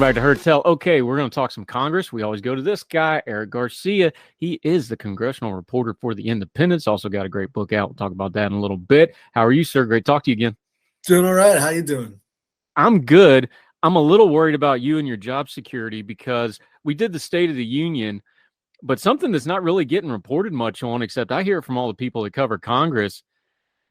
Welcome back to Heard Tell. Okay, we're going to talk some Congress. We always go to this guy, Eric Garcia. He is the congressional reporter for The Independent. Also got a great book out. We'll talk about that in a little bit. How are you, sir? Great to talk to you again. Doing all right. How you doing? I'm good. I'm a little worried about you and your job security because we did the State of the Union, but something that's not really getting reported much on, except I hear it from all the people that cover Congress.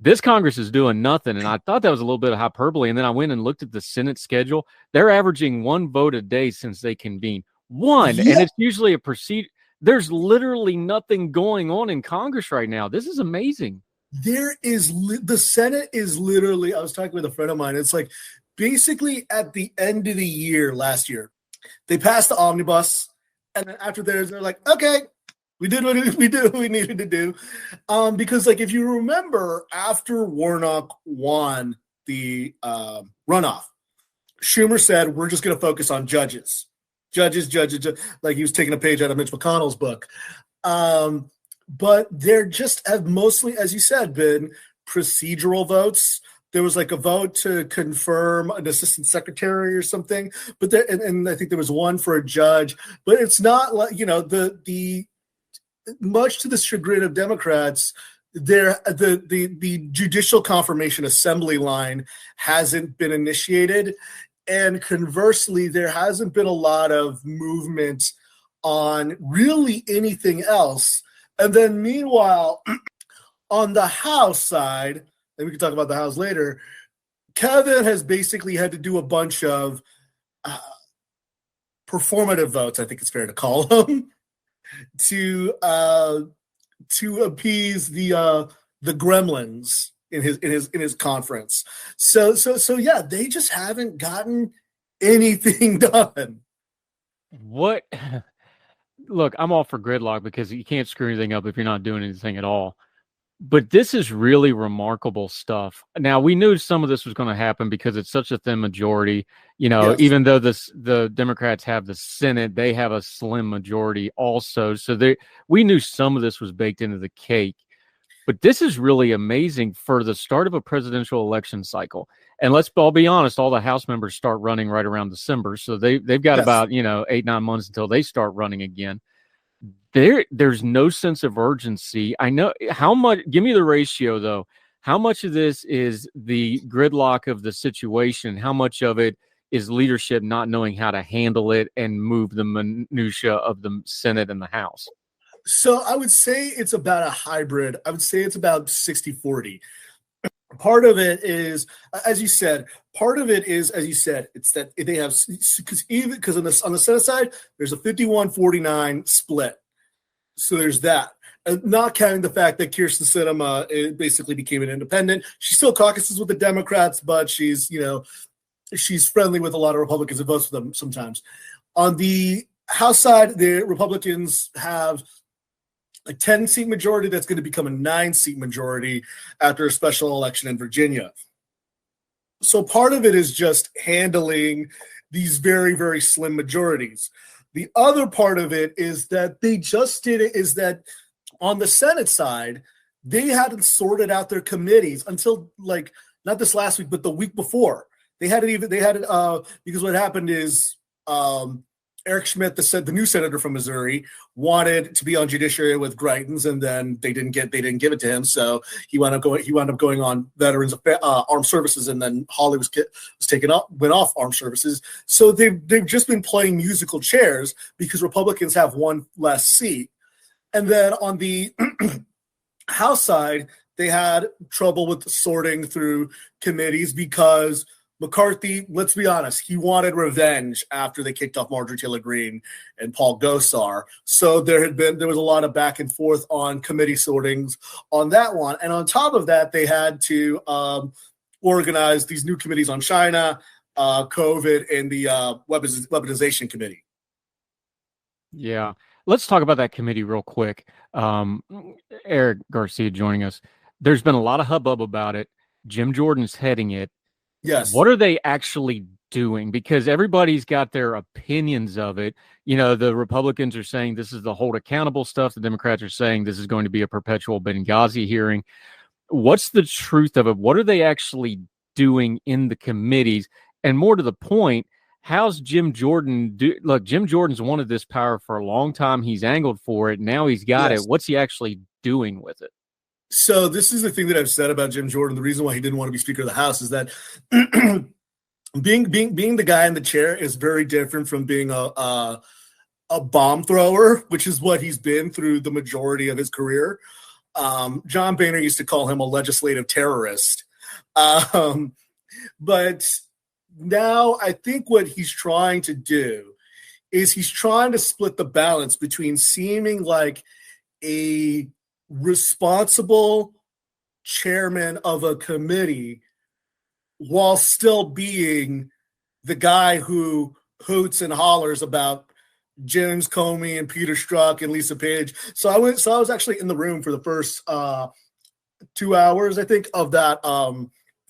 This Congress is doing nothing, and I thought that was a little bit of hyperbole, and then I went and looked at the Senate schedule. They're averaging one vote a day since they convened. One, Yeah. and it's usually a procedure. There's literally nothing going on in Congress right now. This is amazing. There is the Senate is literally, I was talking with a friend of mine. It's like basically at the end of the year last year, they passed the omnibus, and then after they're like, okay, we did what we needed to do. Because like if you remember, after Warnock won the runoff, Schumer said, we're just going to focus on judges. Judges, like he was taking a page out of Mitch McConnell's book. But there just have mostly, as you said, been procedural votes. There was like a vote to confirm an assistant secretary or something, but there, and I think there was one for a judge. But it's not like, you know, the much to the chagrin of Democrats, the judicial confirmation assembly line hasn't been initiated, and conversely, there hasn't been a lot of movement on really anything else. And then meanwhile, on the House side, and we can talk about the House later, Kevin has basically had to do a bunch of performative votes, I think it's fair to call them, to appease the gremlins in his conference. So yeah, they just haven't gotten anything done. What? Look, I'm all for gridlock because you can't screw anything up if you're not doing anything at all. But this is really remarkable stuff. Now, we knew some of this was going to happen because it's such a thin majority. You know, Yes. Even though the Democrats have the Senate, they have a slim majority also. So we knew some of this was baked into the cake. But this is really amazing for the start of a presidential election cycle. And let's all be honest, all the House members start running right around December. So they've got Yes. about, 8-9 months until they start running again. There's no sense of urgency. I know how much. Give me the ratio, though. How much of this is the gridlock of the situation? How much of it is leadership not knowing how to handle it and move the minutia of the Senate and the House? So I would say it's about a hybrid. I would say it's about 60-40. Part of it is, as you said, it's that they have, because on the Senate side, there's a 51-49 split. So there's that. Not counting the fact that Kyrsten Sinema basically became an independent. She still caucuses with the Democrats, but she's friendly with a lot of Republicans and votes for them sometimes. On the House side, the Republicans have a 10-seat majority that's going to become a 9-seat majority after a special election in Virginia. So part of it is just handling these very, very slim majorities. The other part of it is that they just did it is that on the Senate side, they hadn't sorted out their committees until like not this last week, but the week before. They had it because what happened is Eric Schmidt, the new senator from Missouri, wanted to be on Judiciary with Greitens, and then they didn't give it to him. So he wound up going on Veterans Armed Services, and then Hawley was went off Armed Services. So they've just been playing musical chairs because Republicans have one less seat. And then on the House side, they had trouble with sorting through committees because McCarthy, let's be honest, he wanted revenge after they kicked off Marjorie Taylor Greene and Paul Gosar. So there was a lot of back and forth on committee sortings on that one. And on top of that, they had to organize these new committees on China, COVID, and the Weaponization Committee. Yeah. Let's talk about that committee real quick. Eric Garcia joining us. There's been a lot of hubbub about it. Jim Jordan's heading it. Yes. What are they actually doing? Because everybody's got their opinions of it. You know, the Republicans are saying this is the hold accountable stuff. The Democrats are saying this is going to be a perpetual Benghazi hearing. What's the truth of it? What are they actually doing in the committees? And more to the point, how's Jim Jordan look, Jim Jordan's wanted this power for a long time. He's angled for it. Now he's got it. Yes. What's he actually doing with it? So this is the thing that I've said about Jim Jordan. The reason why he didn't want to be Speaker of the House is that being the guy in the chair is very different from being a bomb thrower, which is what he's been through the majority of his career. John Boehner used to call him a legislative terrorist. But now I think what he's trying to do is he's trying to split the balance between seeming like a responsible chairman of a committee while still being the guy who hoots and hollers about James Comey and Peter Strzok and Lisa Page. So I was actually in the room for the first 2 hours, I think, of that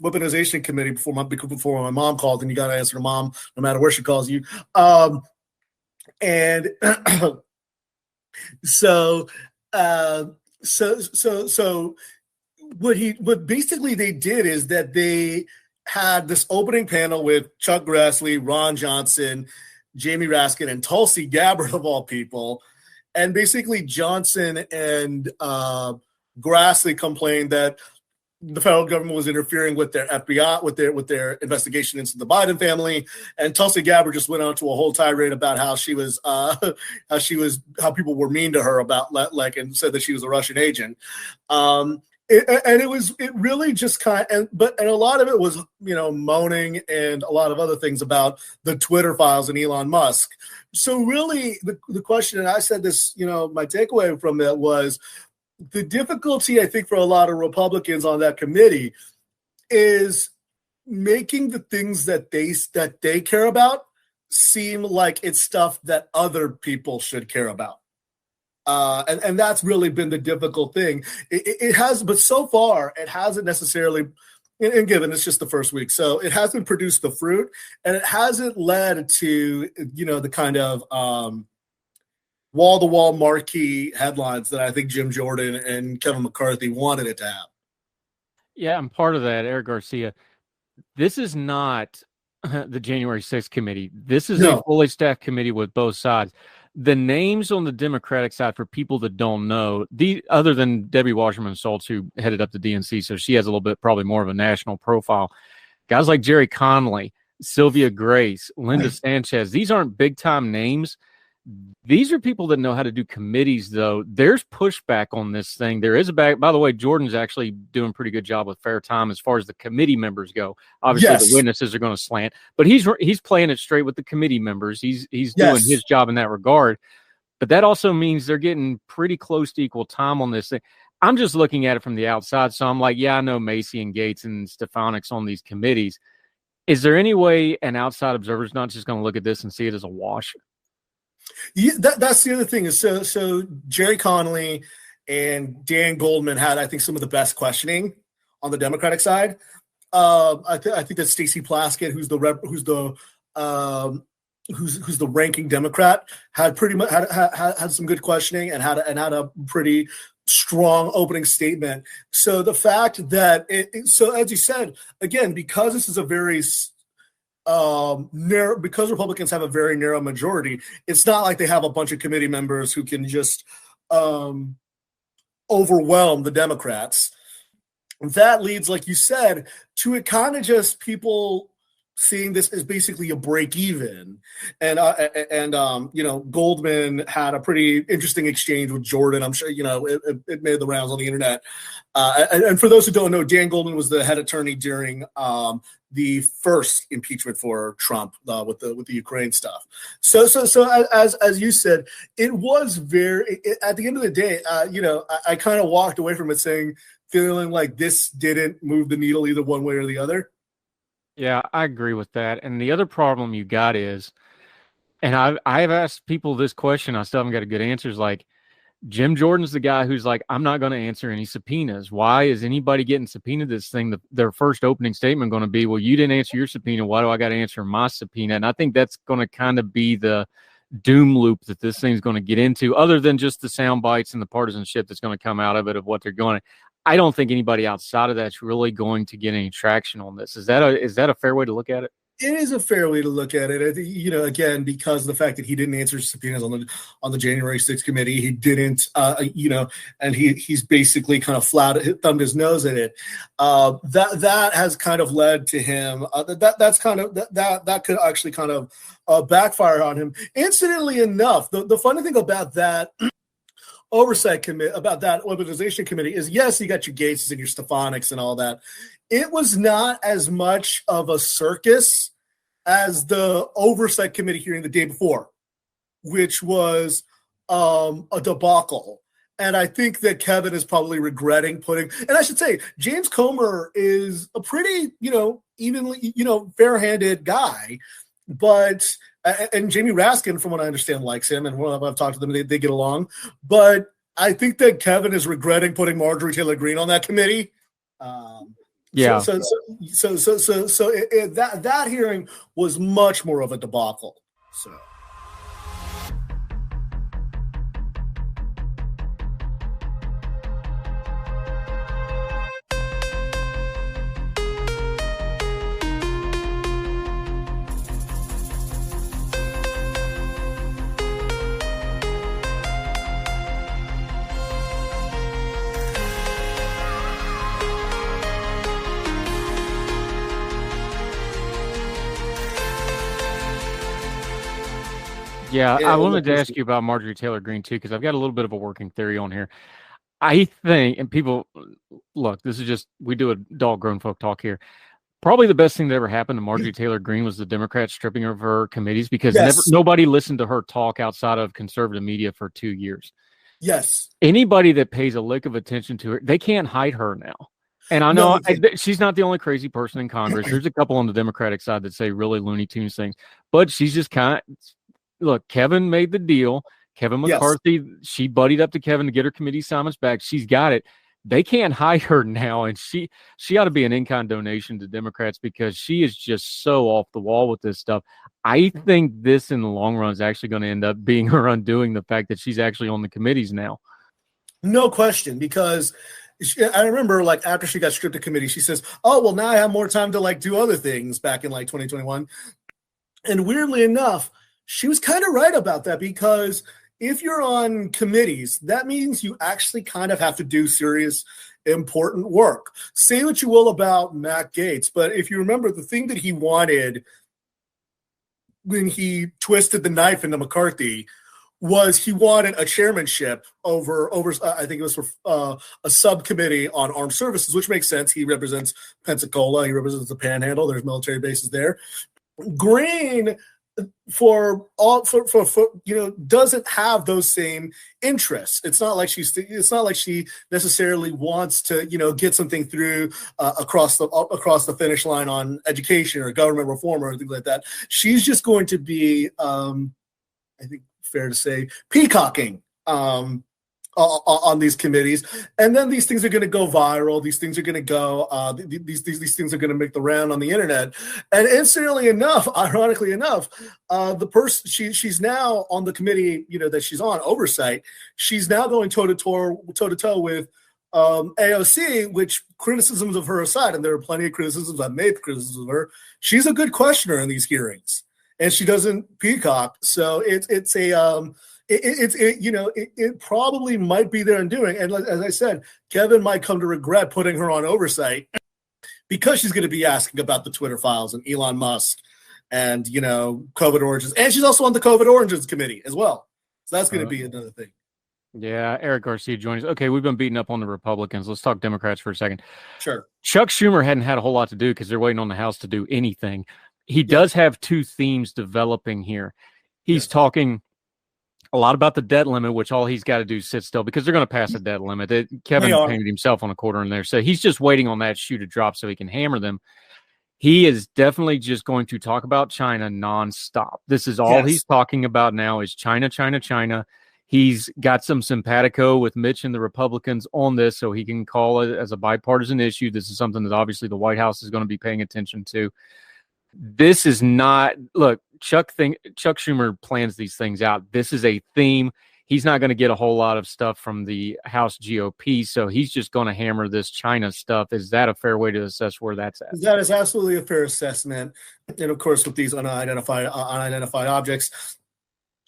weaponization committee before my mom called, and you got to answer to mom no matter where she calls you. And so what basically they did is that they had this opening panel with Chuck Grassley, Ron Johnson, Jamie Raskin, and Tulsi Gabbard of all people. And basically Johnson and Grassley complained that the federal government was interfering with their FBI, with their investigation into the Biden family, and Tulsi Gabbard just went on to a whole tirade about how people were mean to her about and said that she was a Russian agent. It really just and a lot of it was, moaning and a lot of other things about the Twitter files and Elon Musk. So really the question, and I said this, my takeaway from it was the difficulty, I think, for a lot of Republicans on that committee is making the things that they care about seem like it's stuff that other people should care about. And that's really been the difficult thing. It has, but so far it hasn't necessarily, and given it's just the first week, so it hasn't produced the fruit, and it hasn't led to, the kind of wall-to-wall marquee headlines that I think Jim Jordan and Kevin McCarthy wanted it to have. Yeah, I'm part of that, Eric Garcia. This is not the January 6th committee. This is a fully staffed committee with both sides. The names on the Democratic side, for people that don't know, other than Debbie Wasserman Schultz, who headed up the DNC, so she has a little bit probably more of a national profile. Guys like Jerry Connolly, Sylvia Grace, Linda Sanchez, these aren't big-time names. These are people that know how to do committees, though. There's pushback on this thing. There is a back. By the way, Jordan's actually doing a pretty good job with fair time as far as the committee members go. Obviously, The witnesses are going to slant, but he's playing it straight with the committee members. He's doing his job in that regard. But that also means they're getting pretty close to equal time on this thing. I'm just looking at it from the outside, so I'm like, yeah, I know Macy and Gates and Stefanik's on these committees. Is there any way an outside observer is not just going to look at this and see it as a wash? Yeah, that's the other thing is so Jerry Connolly and Dan Goldman had, I think, some of the best questioning on the Democratic side. I think that Stacey Plaskett, who's the ranking Democrat, had pretty much had some good questioning and had a pretty strong opening statement. So the fact that so as you said, again, because this is a very narrow, because Republicans have a very narrow majority, it's not like they have a bunch of committee members who can just overwhelm the Democrats. That leads, like you said, to it kind of just people seeing this as basically a break even. And Goldman had a pretty interesting exchange with Jordan. I'm sure, it made the rounds on the internet. And for those who don't know, Dan Goldman was the head attorney during the first impeachment for Trump with the Ukraine stuff. So as you said, it was at the end of the day, I kind of walked away from it feeling like this didn't move the needle either one way or the other. Yeah, I agree with that. And the other problem you got is, and I've asked people this question, I still haven't got a good answer, is like, Jim Jordan's the guy who's like, I'm not going to answer any subpoenas. Why is anybody getting subpoenaed this thing? Their first opening statement going to be, well, you didn't answer your subpoena. Why do I got to answer my subpoena? And I think that's going to kind of be the doom loop that this thing's going to get into, other than just the sound bites and the partisanship that's going to come out of it, of what they're going to. I don't think anybody outside of that's really going to get any traction on this. Is that a fair way to look at it? It is a fair way to look at it. I think, again, because of the fact that he didn't answer subpoenas on the January 6th committee, he didn't, and he's basically kind of thumbed his nose at it. That has kind of led to him. That could actually kind of backfire on him. Incidentally enough, the funny thing about that oversight committee, about that weaponization committee, is yes, you got your Gates and your Stefanik's and all that. It was not as much of a circus as the oversight committee hearing the day before, which was a debacle. And I think that Kevin is probably regretting and I should say, James Comer is a pretty, evenly, fair-handed guy, and Jamie Raskin, from what I understand, likes him, and when I've talked to them, they get along. But I think that Kevin is regretting putting Marjorie Taylor Greene on that committee. Yeah. So that hearing was much more of a debacle. So. Yeah, I wanted to ask you about Marjorie Taylor Greene too, because I've got a little bit of a working theory on here. I think, and people, look, this is just, we do a dog grown folk talk here. Probably the best thing that ever happened to Marjorie Taylor Greene was the Democrats stripping her of her committees, because nobody listened to her talk outside of conservative media for 2 years. Yes. Anybody that pays a lick of attention to her, they can't hide her now. And I know she's not the only crazy person in Congress. There's a couple on the Democratic side that say really Looney Tunes things, but she's just kind of, look, Kevin made the deal. Kevin McCarthy, she buddied up to Kevin to get her committee assignments back. She's got it. They can't hide her now, and she ought to be an in-kind donation to Democrats, because she is just so off the wall with this stuff. I think this, in the long run, is actually going to end up being her undoing, the fact that she's actually on the committees now. No question, because I remember, like, after she got stripped of committee, she says, "Oh, well, now I have more time to, like, do other things," back in, like, 2021. And weirdly enough, she was kind of right about that, because if you're on committees, that means you actually kind of have to do serious, important work. Say what you will about Matt Gaetz, but if you remember, the thing that he wanted when he twisted the knife into McCarthy was he wanted a chairmanship over I think it was for a subcommittee on armed services, which makes sense. He represents Pensacola. He represents the Panhandle. There's military bases there. Greene, doesn't have those same interests. It's not like she necessarily wants to, get something through across the finish line on education or government reform or things like that. She's just going to be, I think, fair to say, peacocking on these committees, and then these things are going to go viral. These things are going to go. These things are going to make the round on the internet. And incidentally enough, ironically enough, the person she's now on the committee, that she's on, oversight. She's now going toe to toe with AOC, which criticisms of her aside, and there are plenty of criticisms I've made criticisms of her. She's a good questioner in these hearings, and she doesn't peacock. So it probably might be their undoing. And as I said, Kevin might come to regret putting her on oversight, because she's going to be asking about the Twitter files and Elon Musk and, COVID origins. And she's also on the COVID origins committee as well. So that's going to be another thing. Yeah, Eric Garcia joins us. Okay, we've been beating up on the Republicans. Let's talk Democrats for a second. Sure. Chuck Schumer hadn't had a whole lot to do because they're waiting on the House to do anything. He does have two themes developing here. He's talking a lot about the debt limit, which all he's got to do is sit still, because they're going to pass a debt limit. Kevin painted himself on a quarter in there. So he's just waiting on that shoe to drop so he can hammer them. He is definitely just going to talk about China nonstop. This is all he's talking about now is China, China, China. He's got some simpatico with Mitch and the Republicans on this, so he can call it as a bipartisan issue. This is something that obviously the White House is going to be paying attention to. This is not, look, Chuck Schumer plans these things out. This is a theme. he's not going to get a whole lot of stuff from the House GOP, so he's just going to hammer this China stuff. Is that a fair way to assess where that's at? That is absolutely a fair assessment. And of course, with these unidentified objects,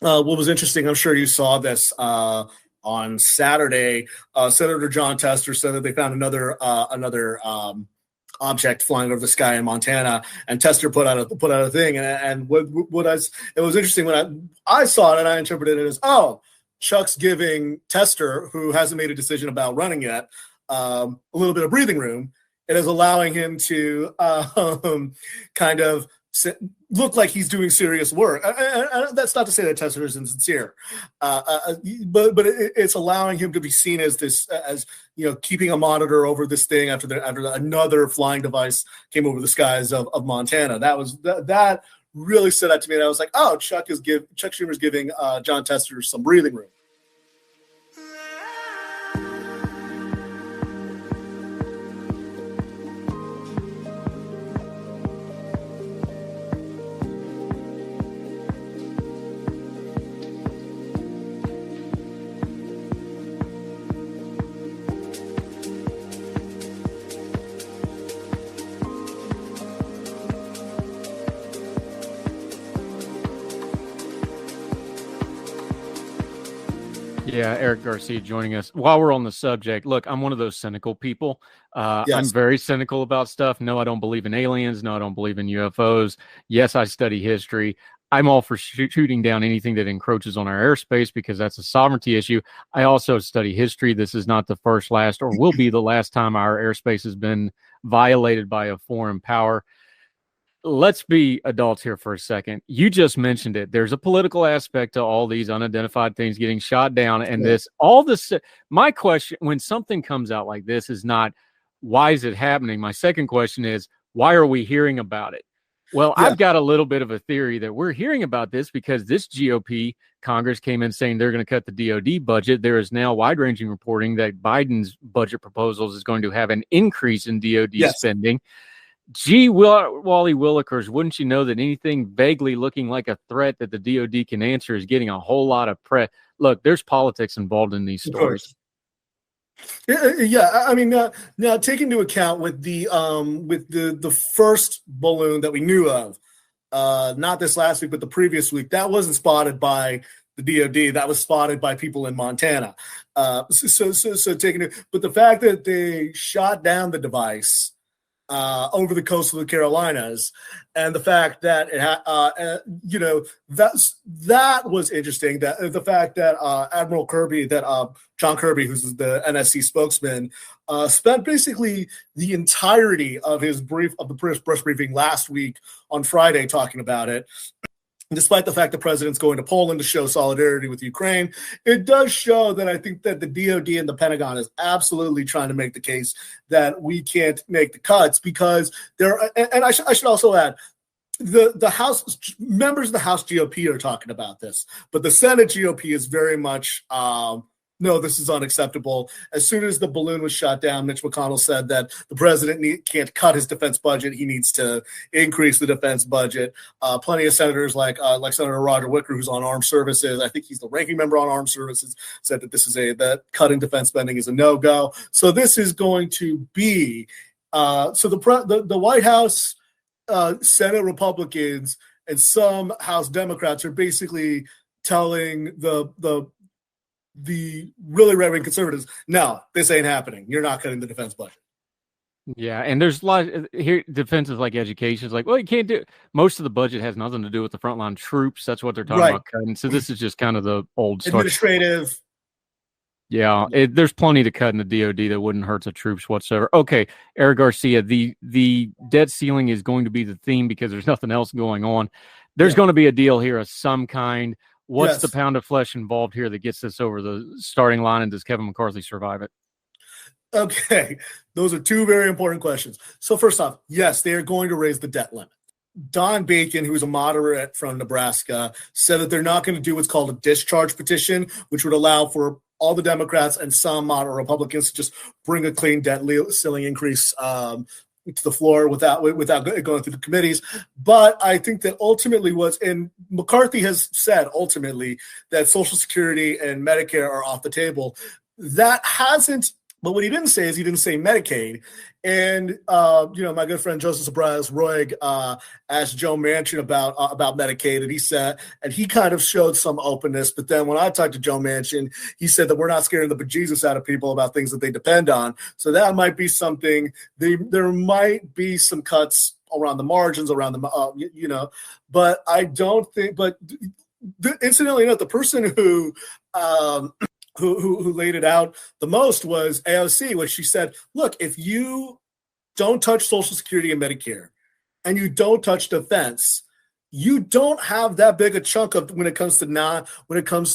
what was interesting, I'm sure you saw this on Saturday. Senator John Tester said that they found another object flying over the sky in Montana, and Tester put out a thing. And it was interesting when I saw it, and I interpreted it as, oh, Chuck's giving Tester, who hasn't made a decision about running yet, a little bit of breathing room. It is allowing him to kind of look like he's doing serious work. That's not to say that Tester is insincere, but it's allowing him to be seen as this, as keeping a monitor over this thing after another flying device came over the skies of Montana. That really stood out to me. And I was like, oh, Chuck Schumer's giving John Tester some breathing room. Yeah, Eric Garcia joining us. While we're on the subject, look, I'm one of those cynical people. Yes. I'm very cynical about stuff. No, I don't believe in aliens. No, I don't believe in UFOs. Yes, I study history. I'm all for shooting down anything that encroaches on our airspace because that's a sovereignty issue. I also study history. This is not the first, last, or will be the last time our airspace has been violated by a foreign power. Let's be adults here for a second. You just mentioned it. There's a political aspect to all these unidentified things getting shot down. And my question, when something comes out like this, is not, why is it happening? My second question is, why are we hearing about it? Well, I've got a little bit of a theory that we're hearing about this because this GOP Congress came in saying they're going to cut the DOD budget. There is now wide-ranging reporting that Biden's budget proposals is going to have an increase in DOD spending. Gee, Wally Willikers, wouldn't you know that anything vaguely looking like a threat that the DOD can answer is getting a whole lot of press? Look, there's politics involved in these stories. Yeah, I mean, now take into account with the first balloon that we knew of, not this last week, but the previous week, that wasn't spotted by the DOD. That was spotted by people in Montana. But the fact that they shot down the device over the coast of the Carolinas, and the fact that that was interesting. That the fact that Admiral Kirby, John Kirby, who's the NSC spokesman, spent basically the entirety of the press briefing last week on Friday talking about it. Despite the fact the president's going to Poland to show solidarity with Ukraine, it does show that I think that the DOD and the Pentagon is absolutely trying to make the case that we can't make the cuts because and I should also add, the House members of the House GOP are talking about this, but the Senate GOP is very much no, this is unacceptable. As soon as the balloon was shot down, Mitch McConnell said that the president can't cut his defense budget. He needs to increase the defense budget. Plenty of senators like Senator Roger Wicker, who's on armed services, I think he's the ranking member on armed services, said that that cutting defense spending is a no-go. So this is going to be the White House, Senate Republicans, and some House Democrats are basically telling the really right-wing conservatives, no, this ain't happening. You're not cutting the defense budget. Yeah, and there's a lot here. Defensive like education is like, well, you can't do it. Most of the budget has nothing to do with the frontline troops. That's what they're talking about cutting. So this is just kind of the old administrative. Yeah, there's plenty to cut in the DOD that wouldn't hurt the troops whatsoever. Okay, Eric Garcia, the debt ceiling is going to be the theme because there's nothing else going on. There's going to be a deal here of some kind. What's the pound of flesh involved here that gets this over the starting line, and does Kevin McCarthy survive it? Okay, those are two very important questions. So first off, yes, they are going to raise the debt limit. Don Bacon, who's a moderate from Nebraska, said that they're not going to do what's called a discharge petition, which would allow for all the Democrats and some moderate Republicans to just bring a clean debt ceiling increase to the floor without going through the committees. But I think that ultimately and McCarthy has said ultimately that Social Security and Medicare are off the table. That hasn't. But what he didn't say is he didn't say Medicaid. And, my good friend Joseph Roig asked Joe Manchin about Medicaid, and he kind of showed some openness. But then when I talked to Joe Manchin, he said that we're not scaring the bejesus out of people about things that they depend on. So that might be something. There might be some cuts around the margins, but I don't think. But incidentally enough, the person who laid it out the most was AOC, when she said, look, if you don't touch Social Security and Medicare and you don't touch defense, you don't have that big a chunk of when it comes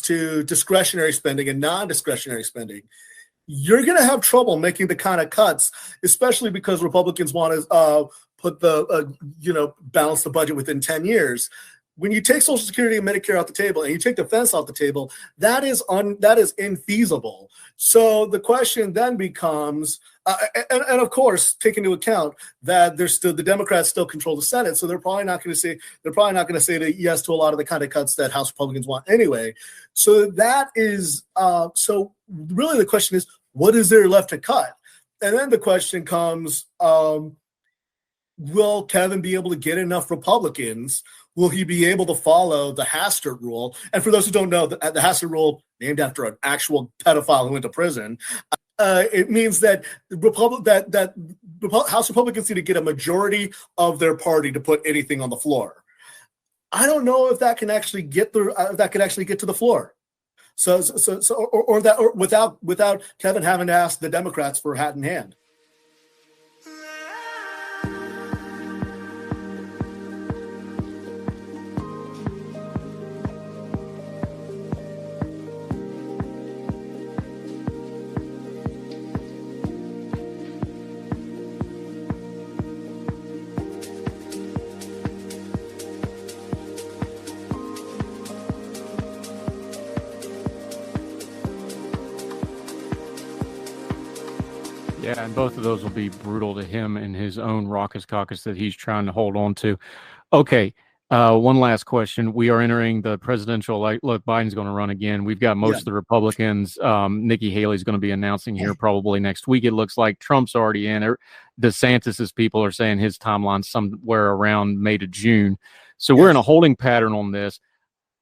to discretionary spending and non-discretionary spending. You're going to have trouble making the kind of cuts, especially because Republicans want to balance the budget within 10 years. When you take Social Security and Medicare off the table and you take defense off the table, that is infeasible. So the question then becomes, and of course, take into account that the Democrats still control the Senate, so they're probably not going to say yes to a lot of the kind of cuts that House Republicans want anyway. So that is so really the question is, what is there left to cut? And then the question comes, will Kevin be able to get enough Republicans? Will he be able to follow the Hastert rule? And for those who don't know, the Hastert rule, named after an actual pedophile who went to prison, it means that House Republicans need to get a majority of their party to put anything on the floor. I don't know if that can actually get to the floor. So without Kevin having to ask the Democrats for a hat in hand. Yeah, and both of those will be brutal to him and his own raucous caucus that he's trying to hold on to. Okay, one last question. We are entering the presidential. Look, Biden's going to run again. We've got most of the Republicans. Nikki Haley's going to be announcing here probably next week. It looks like Trump's already in. DeSantis's people are saying his timeline somewhere around May to June. So we're in a holding pattern on this.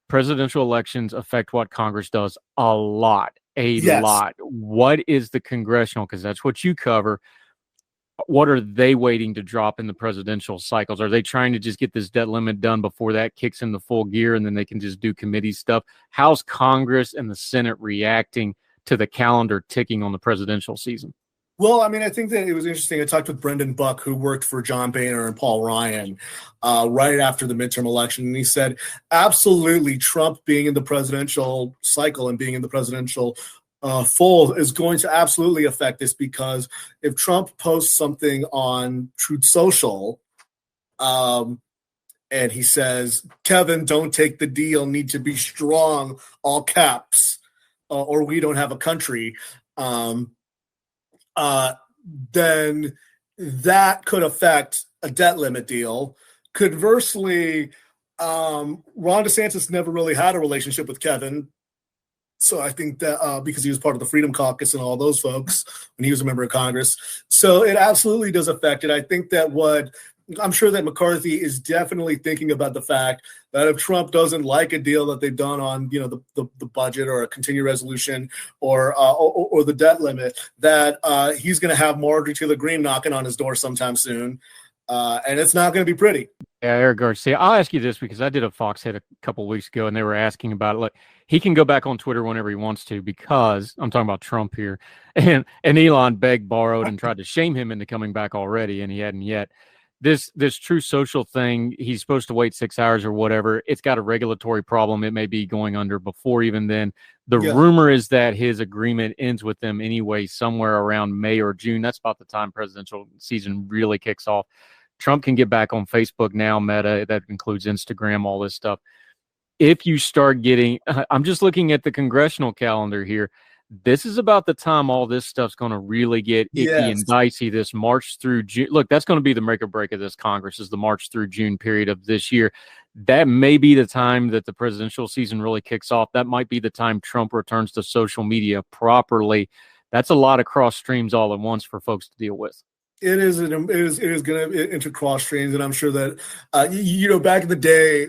Presidential elections affect what Congress does a lot. Lot. What is the congressional? Because that's what you cover. What are they waiting to drop in the presidential cycles? Are they trying to just get this debt limit done before that kicks into full gear and then they can just do committee stuff? How's Congress and the Senate reacting to the calendar ticking on the presidential season? Well, I mean, I think that it was interesting. I talked with Brendan Buck, who worked for John Boehner and Paul Ryan right after the midterm election. And he said, absolutely, Trump being in the presidential cycle and being in the presidential fold is going to absolutely affect this, because if Trump posts something on Truth Social and he says, Kevin, don't take the deal, need to be strong, all caps, or we don't have a country, then that could affect a debt limit deal. Conversely, Ron DeSantis never really had a relationship with Kevin. So I think that because he was part of the Freedom Caucus and all those folks when he was a member of Congress. So it absolutely does affect it. I think that I'm sure that McCarthy is definitely thinking about the fact that if Trump doesn't like a deal that they've done on, the budget or a continuing resolution or the debt limit, that he's going to have Marjorie Taylor Greene knocking on his door sometime soon, and it's not going to be pretty. Yeah, Eric Garcia. I'll ask you this because I did a Fox hit a couple of weeks ago, and they were asking about it. Look, he can go back on Twitter whenever he wants to, because I'm talking about Trump here, and Elon begged, borrowed, and tried to shame him into coming back already, and he hadn't yet. This True Social thing, he's supposed to wait 6 hours or whatever. It's got a regulatory problem. It may be going under before even then. The rumor is that his agreement ends with them anyway, somewhere around May or June. That's about the time presidential season really kicks off. Trump can get back on Facebook now, Meta, that includes Instagram, all this stuff. If you start getting, I'm just looking at the congressional calendar here. This is about the time all this stuff's going to really get icky and Yes, dicey this March through June. Look, that's going to be the make or break of this Congress is the March through June period of this year. That may be the time that the presidential season really kicks off. That might be the time Trump returns to social media properly. That's a lot of cross streams all at once for folks to deal with. it is. It is going to enter cross streams, and I'm sure that back in the day,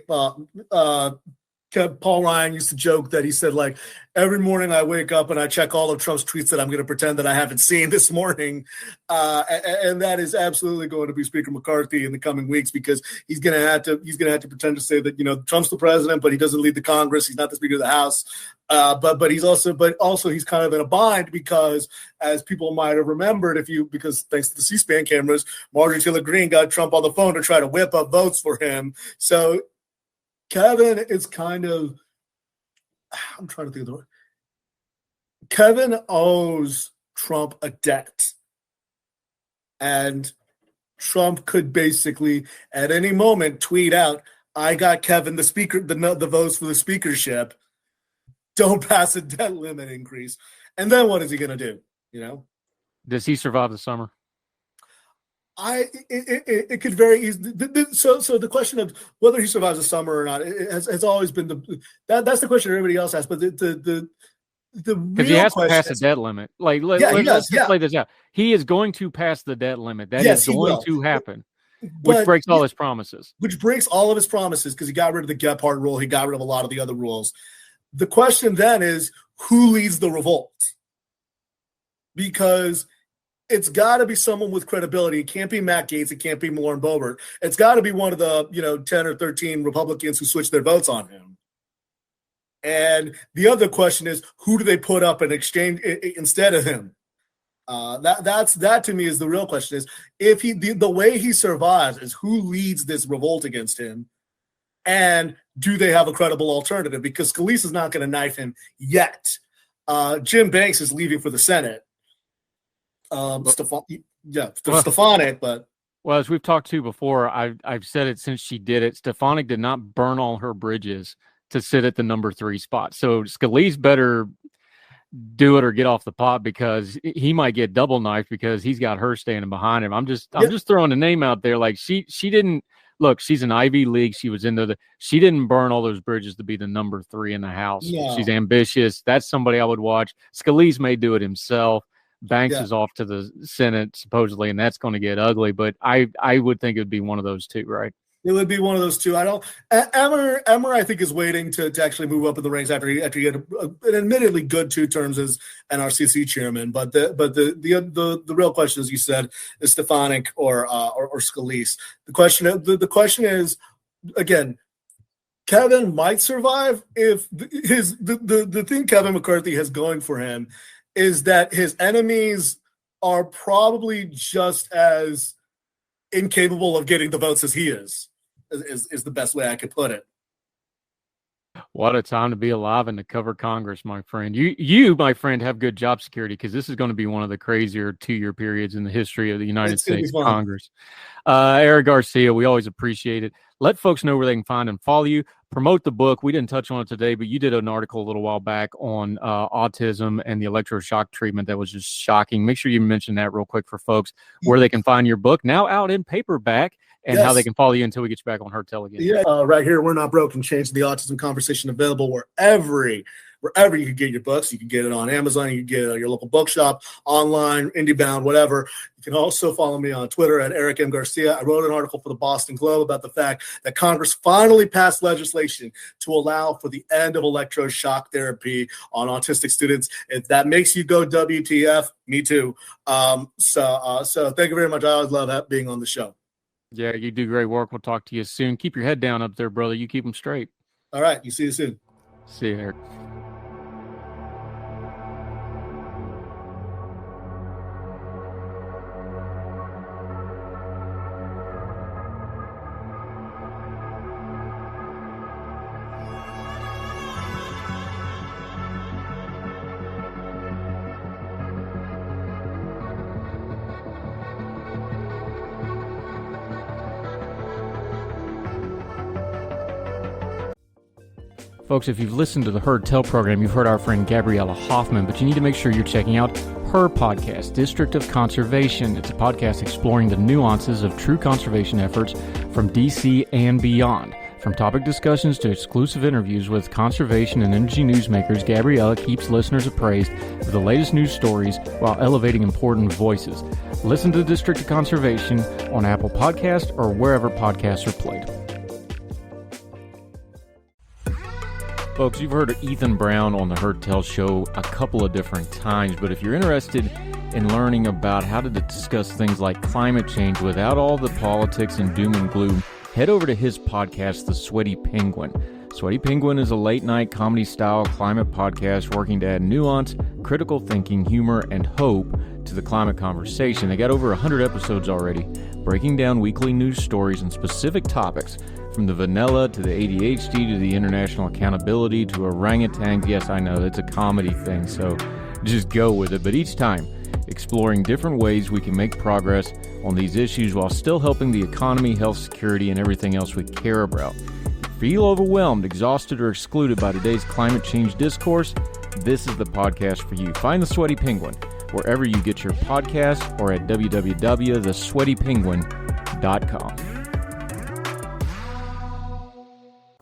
Paul Ryan used to joke that he said, like, every morning I wake up and I check all of Trump's tweets that I'm going to pretend that I haven't seen this morning. And that is absolutely going to be Speaker McCarthy in the coming weeks, because he's going to have to pretend to say that, Trump's the president, but he doesn't lead the Congress. He's not the Speaker of the House. But he's kind of in a bind because, as people might have remembered, because thanks to the C-SPAN cameras, Marjorie Taylor Greene got Trump on the phone to try to whip up votes for him. So Kevin is kind of, I'm trying to think of the word. Kevin owes Trump a debt. And Trump could basically at any moment tweet out, I got Kevin the speaker, the votes for the speakership. Don't pass a debt limit increase. And then what is he going to do? Does he survive the summer? It could very easily. So the question of whether he survives the summer or not has always been that's the question everybody else asks. But the because he has to pass the debt limit. Let's just play this out. He is going to pass the debt limit. That is going to happen, which breaks all his promises. Which breaks all of his promises because he got rid of the Gephardt rule. He got rid of a lot of the other rules. The question then is, who leads the revolt? Because it's got to be someone with credibility. It can't be Matt Gaetz. It can't be Lauren Boebert. It's got to be one of the 10 or 13 Republicans who switched their votes on him. And the other question is, who do they put up in exchange instead of him? That to me is the real question. Is if the way he survives is who leads this revolt against him, and do they have a credible alternative? Because Scalise is not going to knife him yet. Jim Banks is leaving for the Senate. Stefanik, but well, as we've talked to before, I've said it since she did it. Stefanik did not burn all her bridges to sit at the number 3 spot. So Scalise better do it or get off the pot, because he might get double knifed because he's got her standing behind him. I'm just throwing a name out there. Like she didn't look. She's an Ivy League. She was she didn't burn all those bridges to be the number 3 in the House. No. She's ambitious. That's somebody I would watch. Scalise may do it himself. Banks is off to the Senate supposedly, and that's going to get ugly. But I would think it would be one of those two, right? It would be one of those two. Emmer, I think, is waiting to actually move up in the ranks after he had an admittedly good 2 terms as NRCC chairman. But the real question, as you said, is Stefanik or Scalise. The question is, again, Kevin might survive if the thing Kevin McCarthy has going for him is that his enemies are probably just as incapable of getting the votes as he is the best way I could put it. What a time to be alive and to cover Congress, my friend. You, my friend, have good job security, because this is going to be one of the crazier 2-year periods in the history of the United States Congress. Eric Garcia, we always appreciate it. Let folks know where they can find and follow you. Promote the book. We didn't touch on it today, but you did an article a little while back on autism and the electroshock treatment that was just shocking. Make sure you mention that real quick for folks, where they can find your book, now out in paperback, and how they can follow you until we get you back on Hertel again. Yeah, right here, We're Not Broke, and change the autism conversation, available wherever you can get your books. You can get it on Amazon. You can get it at your local bookshop, online, IndieBound, whatever. You can also follow me on Twitter at Eric M. Garcia. I wrote an article for the Boston Globe about the fact that Congress finally passed legislation to allow for the end of electroshock therapy on autistic students. If that makes you go WTF, me too. So thank you very much. I always love being on the show. Yeah, you do great work. We'll talk to you soon. Keep your head down up there, brother. You keep them straight. All right. See you soon. See you, Eric. Folks, if you've listened to the Heard Tell program, you've heard our friend Gabriella Hoffman, but you need to make sure you're checking out her podcast, District of Conservation. It's a podcast exploring the nuances of true conservation efforts from DC and beyond. From topic discussions to exclusive interviews with conservation and energy newsmakers, Gabriella keeps listeners appraised of the latest news stories while elevating important voices. Listen to District of Conservation on Apple Podcasts or wherever podcasts are played. Folks, you've heard of Ethan Brown on the Heard Tell show a couple of different times, but if you're interested in learning about how to discuss things like climate change without all the politics and doom and gloom, head over to his podcast, The Sweaty Penguin. Sweaty Penguin is a late-night comedy-style climate podcast working to add nuance, critical thinking, humor, and hope to the climate conversation. They got over 100 episodes already, breaking down weekly news stories and specific topics, from the vanilla to the ADHD to the international accountability to orangutans. Yes, I know, it's a comedy thing, so just go with it. But each time, exploring different ways we can make progress on these issues while still helping the economy, health, security, and everything else we care about. If you feel overwhelmed, exhausted, or excluded by today's climate change discourse, this is the podcast for you. Find The Sweaty Penguin wherever you get your podcasts or at www.thesweatypenguin.com.